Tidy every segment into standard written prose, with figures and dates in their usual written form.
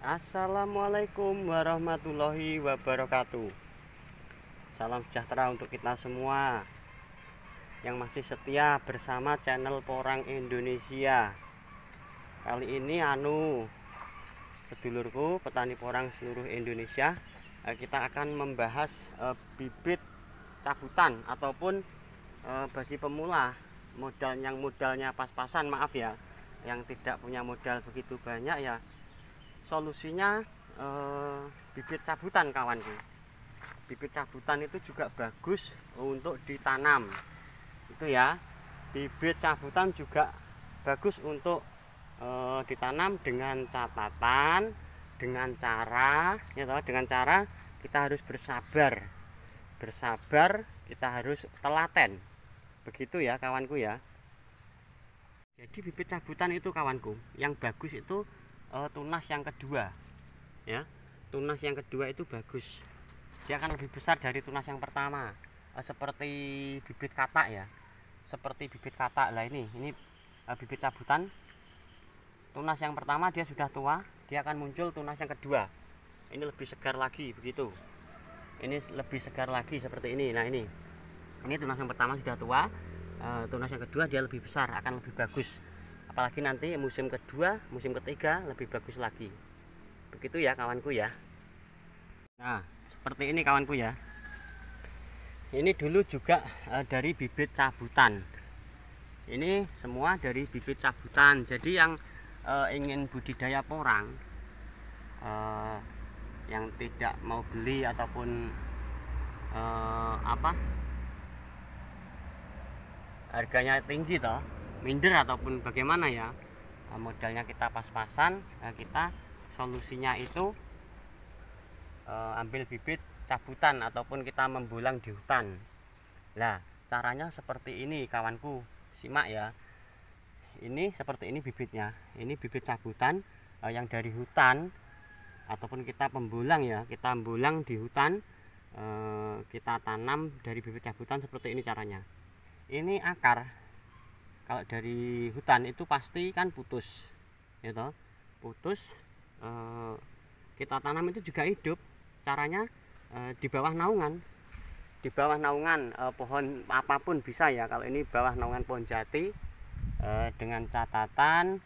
Assalamualaikum warahmatullahi wabarakatuh. Salam sejahtera untuk kita semua yang masih setia bersama channel Porang Indonesia. Kali ini sedulurku petani porang seluruh Indonesia, kita akan membahas bibit cabutan ataupun bagi pemula modalnya pas-pasan, maaf ya, yang tidak punya modal begitu banyak ya. Solusinya bibit cabutan, kawanku. Bibit cabutan itu juga bagus untuk ditanam. Itu ya. Bibit cabutan juga bagus untuk ditanam dengan catatan, dengan cara kita harus bersabar. Kita harus telaten. Begitu ya, kawanku ya. Jadi bibit cabutan itu, kawanku, yang bagus itu tunas yang kedua ya. Tunas yang kedua itu bagus, dia akan lebih besar dari tunas yang pertama, seperti bibit katak ya, seperti bibit katak lah. Ini bibit cabutan, tunas yang pertama dia sudah tua, dia akan muncul tunas yang kedua, ini lebih segar lagi, begitu. Ini lebih segar lagi seperti ini. Nah, ini tunas yang pertama sudah tua, tunas yang kedua dia lebih besar, akan lebih bagus. Apalagi nanti musim kedua, musim ketiga lebih bagus lagi. Begitu ya, kawanku ya. Nah, seperti ini, kawanku ya. Ini dulu juga dari bibit cabutan. Ini semua dari bibit cabutan. Jadi yang ingin budidaya porang, yang tidak mau beli ataupun harganya tinggi toh, minder ataupun bagaimana ya, modalnya kita pas-pasan, kita solusinya itu ambil bibit cabutan ataupun kita membulang di hutan. Lah, caranya seperti ini, kawanku, simak ya. Ini seperti ini bibitnya. Ini bibit cabutan yang dari hutan ataupun kita pembulang ya, kita membulang di hutan, kita tanam dari bibit cabutan. Seperti ini caranya. Ini akar, kalau dari hutan itu pasti kan putus ya toh, putus. Kita tanam itu juga hidup. Caranya di bawah naungan, pohon apapun bisa ya. Kalau ini bawah naungan pohon jati, dengan catatan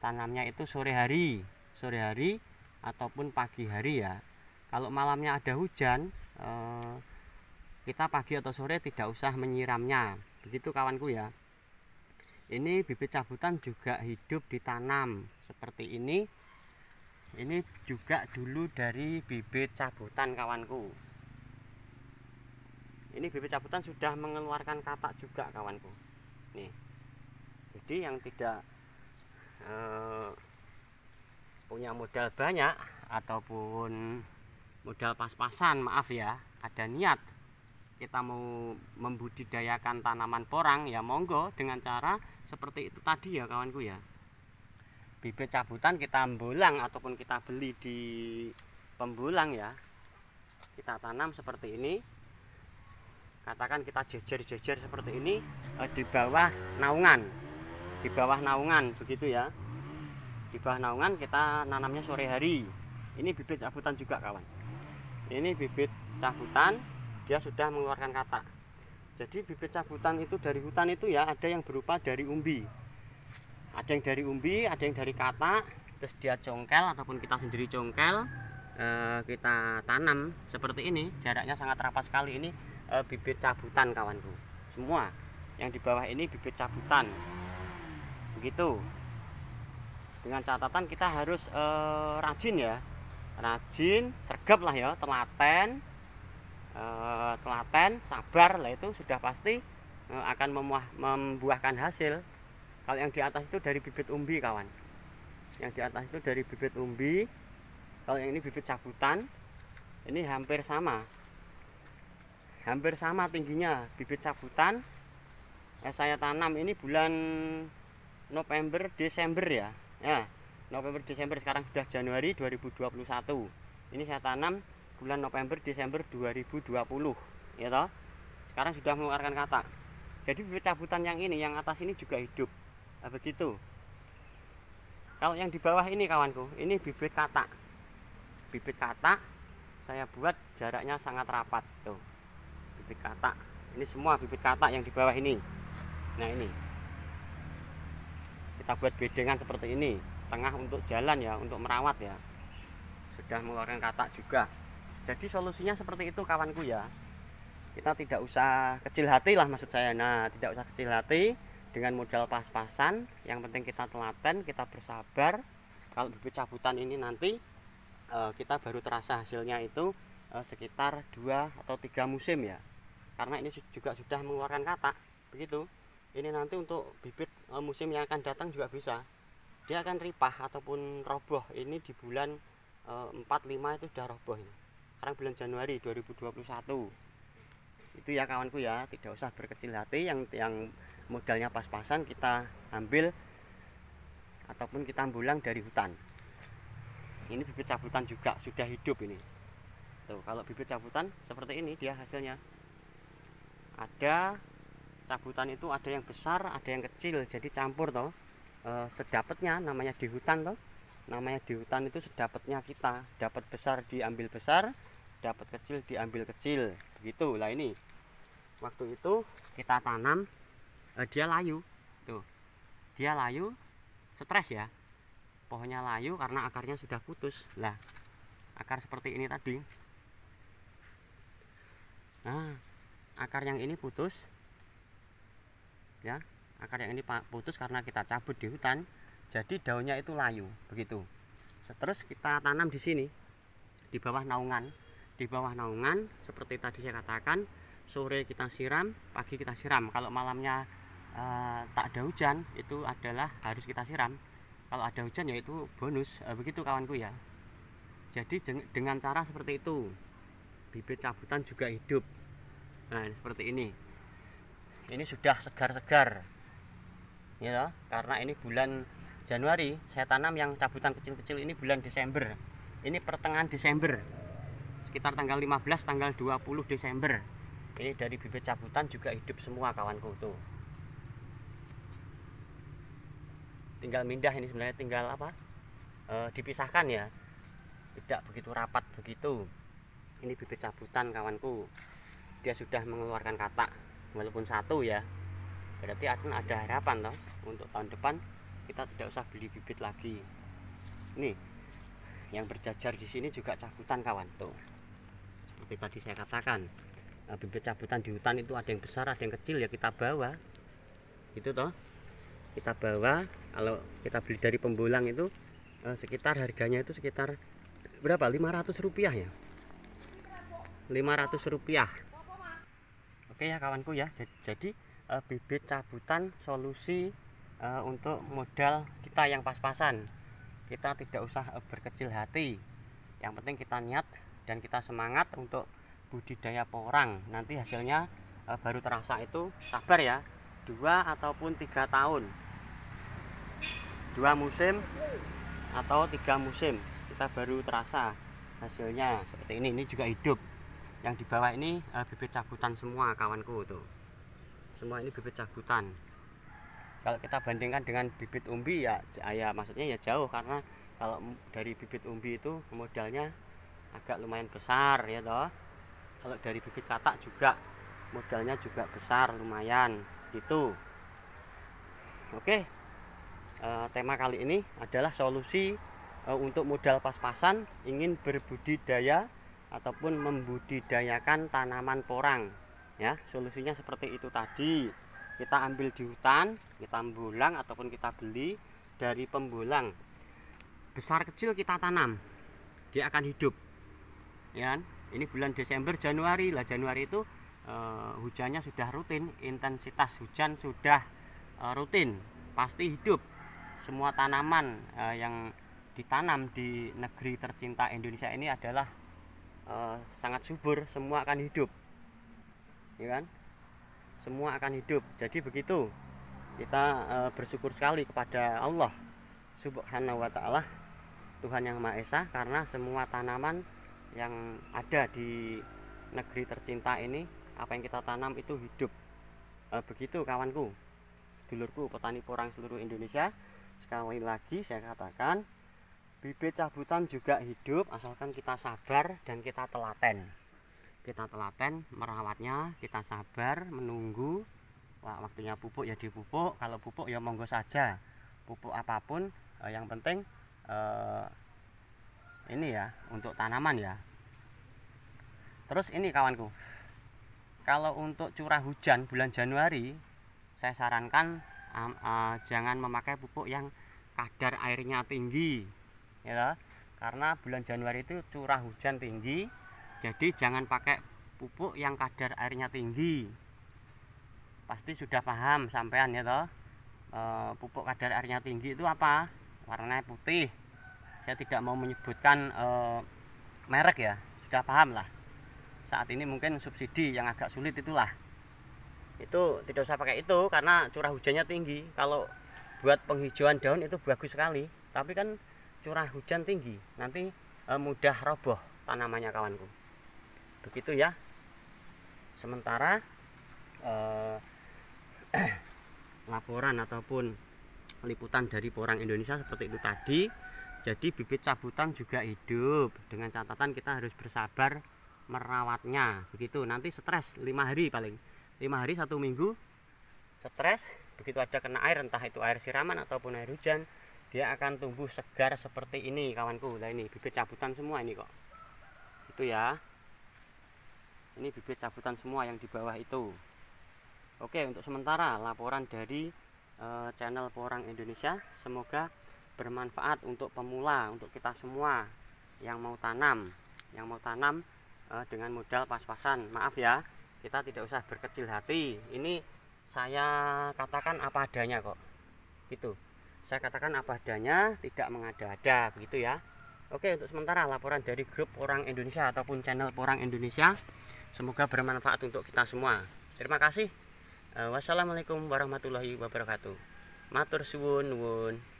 tanamnya itu sore hari ataupun pagi hari ya. Kalau malamnya ada hujan, kita pagi atau sore tidak usah menyiramnya. Begitu, kawanku ya. Ini bibit cabutan juga hidup ditanam seperti ini. Ini juga dulu dari bibit cabutan, kawanku. Ini bibit cabutan sudah mengeluarkan katak juga, kawanku. Nih. Jadi yang tidak punya modal banyak ataupun modal pas-pasan, maaf ya, ada niat kita mau membudidayakan tanaman porang ya, monggo dengan cara seperti itu tadi ya, kawanku ya. Bibit cabutan kita membulang ataupun kita beli di pembulang ya, kita tanam seperti ini. Katakan kita jejer-jejer seperti ini di bawah naungan, begitu ya. Di bawah naungan kita nanamnya sore hari. Ini bibit cabutan juga, kawan. Ini bibit cabutan, dia sudah mengeluarkan katak. Jadi bibit cabutan itu dari hutan itu ya, ada yang berupa dari umbi, ada yang dari umbi, ada yang dari katak. Terus dia congkel ataupun kita sendiri congkel, kita tanam seperti ini. Jaraknya sangat rapat sekali. Ini bibit cabutan, kawanku. Semua yang di bawah ini bibit cabutan, begitu. Dengan catatan kita harus rajin ya, sergap lah ya, telaten, sabar lah, itu sudah pasti akan membuahkan hasil. Kalau yang di atas itu dari bibit umbi, kawan. Yang di atas itu dari bibit umbi. Kalau yang ini bibit cabutan, ini hampir sama tingginya. Bibit cabutan saya tanam ini bulan November Desember ya. November Desember, sekarang sudah Januari 2021. Ini saya tanam bulan November Desember 2020 ya toh. Sekarang sudah mengeluarkan katak. Jadi bibit cabutan yang ini, yang atas ini juga hidup. Nah, begitu. Kalau yang di bawah ini, kawanku, ini bibit katak. bibit katak saya buat jaraknya sangat rapat tuh. Bibit katak ini semua bibit katak yang di bawah ini. Nah ini kita buat bedengan seperti ini, tengah untuk jalan ya, untuk merawat ya. Sudah mengeluarkan katak juga. Jadi solusinya seperti itu kawanku ya. Kita tidak usah kecil hati lah maksud saya. Nah, tidak usah kecil hati dengan modal pas-pasan. Yang penting kita telaten, kita bersabar. Kalau bibit cabutan ini nanti kita baru terasa hasilnya itu sekitar 2 atau 3 musim ya. Karena ini juga sudah mengeluarkan katak, begitu. Ini nanti untuk bibit musim yang akan datang juga bisa. Dia akan ripah ataupun roboh. Ini di bulan 4-5 itu sudah roboh ini. Sekarang bulan Januari 2021. Itu ya kawanku ya, tidak usah berkecil hati. Yang modalnya pas-pasan kita ambil ataupun kita ambulang dari hutan. Ini bibit cabutan juga sudah hidup ini. Tuh, kalau bibit cabutan seperti ini dia hasilnya. Ada cabutan itu ada yang besar, ada yang kecil, jadi campur toh. Sedapatnya namanya di hutan toh. Namanya di hutan itu sedapatnya kita, dapat besar diambil besar, dapat kecil diambil kecil, begitu lah. Ini waktu itu kita tanam dia layu tuh, dia layu stres ya, pohonnya layu karena akarnya sudah putus lah, akar seperti ini tadi. Nah, akar yang ini putus ya, akar yang ini putus karena kita cabut di hutan, jadi daunnya itu layu begitu. Terus kita tanam di sini di bawah naungan. Di bawah naungan seperti tadi saya katakan, sore kita siram, pagi kita siram. Kalau malamnya tak ada hujan, itu adalah harus kita siram. Kalau ada hujan ya itu bonus, begitu kawanku ya. Jadi dengan cara seperti itu bibit cabutan juga hidup. Nah seperti ini sudah segar-segar ya, karena ini bulan Januari. Saya tanam yang cabutan kecil-kecil ini bulan Desember. Ini pertengahan Desember, sekitar tanggal 15, tanggal 20 Desember. Ini dari bibit cabutan juga hidup semua kawanku tuh. Tinggal mindah ini sebenarnya, tinggal apa? Dipisahkan ya. Tidak begitu rapat begitu. Ini bibit cabutan kawanku. Dia sudah mengeluarkan katak walaupun satu ya. Berarti akan ada harapan toh untuk tahun depan kita tidak usah beli bibit lagi. Nih, yang berjajar di sini juga cabutan kawan tuh. Seperti tadi saya katakan, bibit cabutan di hutan itu ada yang besar, ada yang kecil ya, kita bawa itu toh, kita bawa. Kalau kita beli dari pembulang itu sekitar harganya itu sekitar berapa, 500 rupiah ya, 500 rupiah. Oke ya kawanku ya, jadi bibit cabutan solusi untuk modal kita yang pas-pasan. Kita tidak usah berkecil hati, yang penting kita niat dan kita semangat untuk budidaya porang. Nanti hasilnya baru terasa itu, sabar ya, 2 ataupun 3 tahun, 2 musim atau 3 musim kita baru terasa hasilnya seperti ini. Ini juga hidup. Yang di bawah ini bibit cabutan semua kawanku tuh, semua ini bibit cabutan. Kalau kita bandingkan dengan bibit umbi ya maksudnya ya jauh, karena kalau dari bibit umbi itu modalnya agak lumayan besar ya toh. Kalau dari bibit katak juga modalnya juga besar lumayan gitu. Oke, tema kali ini adalah solusi untuk modal pas-pasan ingin berbudidaya ataupun membudidayakan tanaman porang ya. Solusinya seperti itu tadi, kita ambil di hutan, kita ambulang ataupun kita beli dari pembulang. Besar kecil kita tanam, dia akan hidup ya. Ini bulan Desember, Januari lah. Januari itu hujannya sudah rutin, intensitas hujan sudah rutin, pasti hidup. Semua tanaman yang ditanam di negeri tercinta Indonesia ini adalah sangat subur, semua akan hidup ya kan, semua akan hidup. Jadi begitu, kita bersyukur sekali kepada Allah Subhanahu wa ta'ala, Tuhan yang Maha Esa, karena semua tanaman yang ada di negeri tercinta ini, apa yang kita tanam itu hidup. Begitu kawanku, dulurku petani porang seluruh Indonesia. Sekali lagi saya katakan, Bibit cabutan juga hidup asalkan kita sabar dan kita telaten. Kita telaten merawatnya, kita sabar menunggu. Wah, waktunya pupuk ya dipupuk, kalau pupuk ya monggo saja. Pupuk apapun yang penting ini ya untuk tanaman ya. Terus ini kawanku, kalau untuk curah hujan bulan Januari saya sarankan jangan memakai pupuk yang kadar airnya tinggi ya, karena bulan Januari itu curah hujan tinggi, jadi jangan pakai pupuk yang kadar airnya tinggi. Pasti sudah paham sampean ya toh, pupuk kadar airnya tinggi itu apa, warnanya putih. Saya tidak mau menyebutkan merek ya, sudah paham lah. Saat ini mungkin subsidi yang agak sulit itulah, itu tidak usah pakai itu karena curah hujannya tinggi. Kalau buat penghijauan daun itu bagus sekali, tapi kan curah hujan tinggi nanti mudah roboh tanamannya kawanku. Begitu ya. Sementara laporan ataupun liputan dari Porang Indonesia seperti itu tadi. Jadi bibit cabutan juga hidup, dengan catatan kita harus bersabar merawatnya. Begitu, nanti stres 5 hari paling 5 hari 1 minggu stres. Begitu ada kena air, entah itu air siraman ataupun air hujan, dia akan tumbuh segar seperti ini kawanku. Nah ini bibit cabutan semua ini kok, itu ya, ini bibit cabutan semua yang di bawah itu. Oke, untuk sementara laporan dari channel Porang Indonesia, semoga bermanfaat untuk pemula, untuk kita semua yang mau tanam dengan modal pas-pasan. Maaf ya, kita tidak usah berkecil hati. Ini saya katakan apa adanya kok, gitu. Saya katakan apa adanya, tidak mengada-ada, begitu ya. Oke, untuk sementara laporan dari grup Porang Indonesia ataupun channel Porang Indonesia, semoga bermanfaat untuk kita semua. Terima kasih. Wassalamualaikum warahmatullahi wabarakatuh. Matur suwun.